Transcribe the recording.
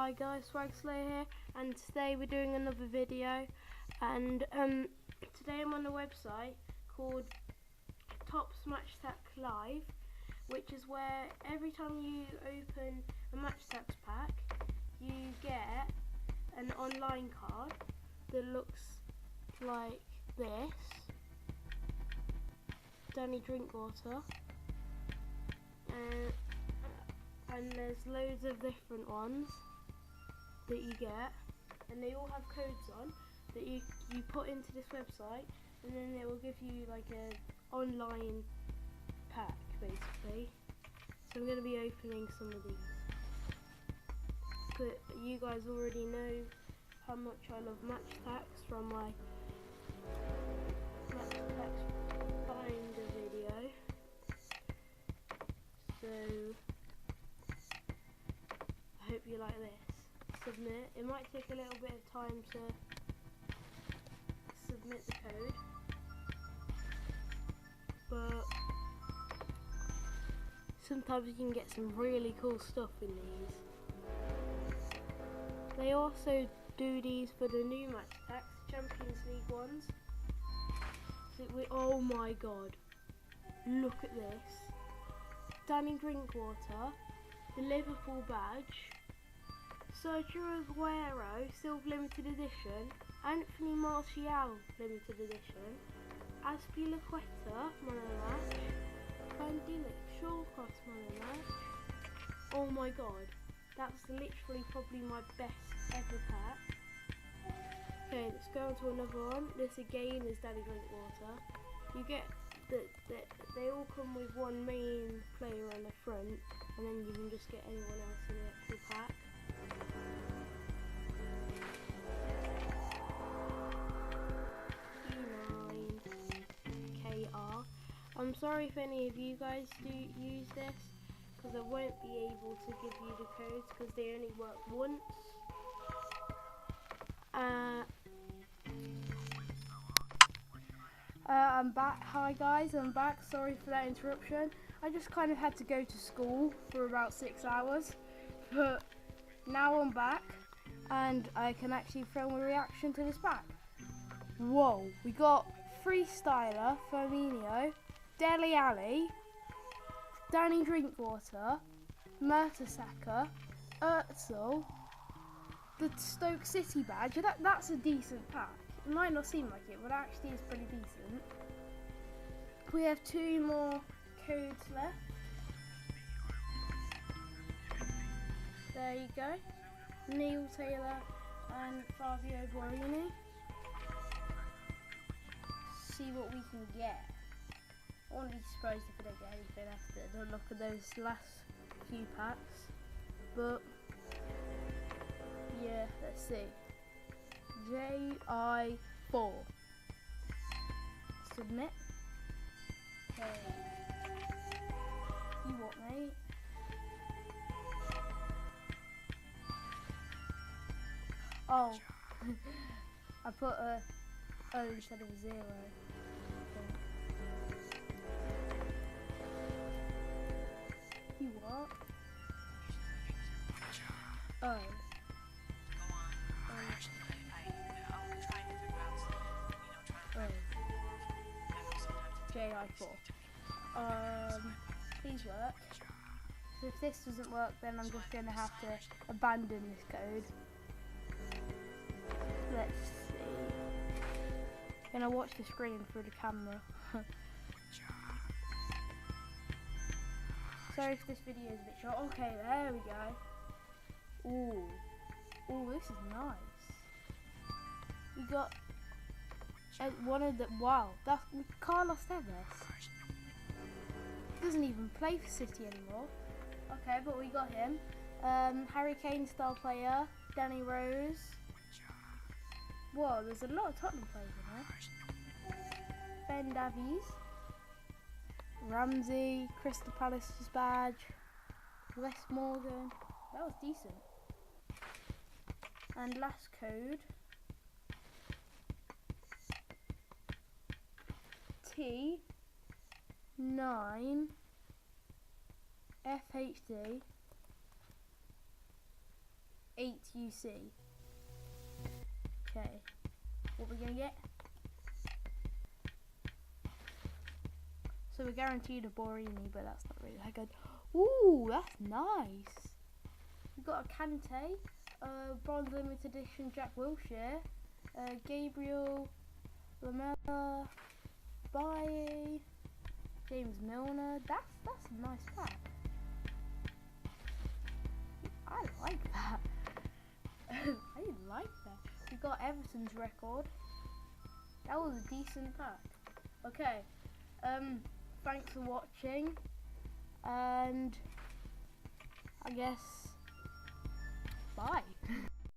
Hi guys, Swagslayer here, and today we're doing another video. And today I'm on a website called Top Match Tax Live, which is where every time you open a Match Tax pack, you get an online card that looks like this. Danny Drinkwater, and there's loads of different ones that you get, and they all have codes on that you put into this website, and then it will give you like a online pack basically. So I'm going to be opening some of these, but you guys already know how much I love Match Tax from my Match Tax Finder video. So I hope you like this. Submit. It might take a little bit of time to submit the code, but sometimes you can get some really cool stuff in these. They also do these for the new Match Tax Champions League ones. So oh my god, look at this. Danny Drinkwater, the Liverpool badge, Sergio Aguero Silver Limited Edition, Anthony Martial Limited Edition, Azpilicueta Man of the Match, Van Dijk Shawcross Man of the Match. Oh my god, that's literally probably my best ever pack. Okay, let's go on to another one. This again is Danny Drinkwater. You get they all come with one main player on the front, and then you can just get anyone else in the actual pack. E9KR. I'm sorry if any of you guys do use this, because I won't be able to give you the codes because they only work once. I'm back. Hi guys, I'm back. Sorry for that interruption. I just kind of had to go to school for about 6 hours, but now I'm back and I can actually film a reaction to this pack. Whoa, we got Freestyler, Firmino, Dele Alli, Danny Drinkwater, Mertesacker, Özil, the Stoke City badge. That's a decent pack. It might not seem like it, but actually it's pretty decent. We have 2 more codes left. There you go. Neil Taylor and Fabio Borini. See what we can get. I won't be surprised if we don't get anything after the look at those last few packs. But yeah, let's see. JI4. Submit. Okay. You what, mate? Oh, I put a O instead of a 0. Okay. You what? Oh. JI4. Please work. So if this doesn't work, then I'm just going to have to abandon this code. Let's see. I'm going to watch the screen through the camera. Sorry if this video is a bit short. Okay, there we go. Ooh. Ooh, this is nice. We got one of the, wow, that's Carlos Tevez. Doesn't even play for City anymore. Okay, but we got him. Harry Kane style player, Danny Rose. Whoa, there's a lot of Tottenham players in there. Ben Davies, Ramsey, Crystal Palace's badge, Wes Morgan. That was decent. And last code. T9 FHD 8 UC. Okay, what we're gonna get? So we're guaranteed a Borini, but that's not really that good. Ooh, that's nice. We got a Kante, bronze limited edition Jack Wilshere, Gabriel, Lamella, Baye, James Milner. That's a nice pack. I like that. I like that. We got Everton's record. That was a decent pack. Okay. Thanks for watching, and I guess bye.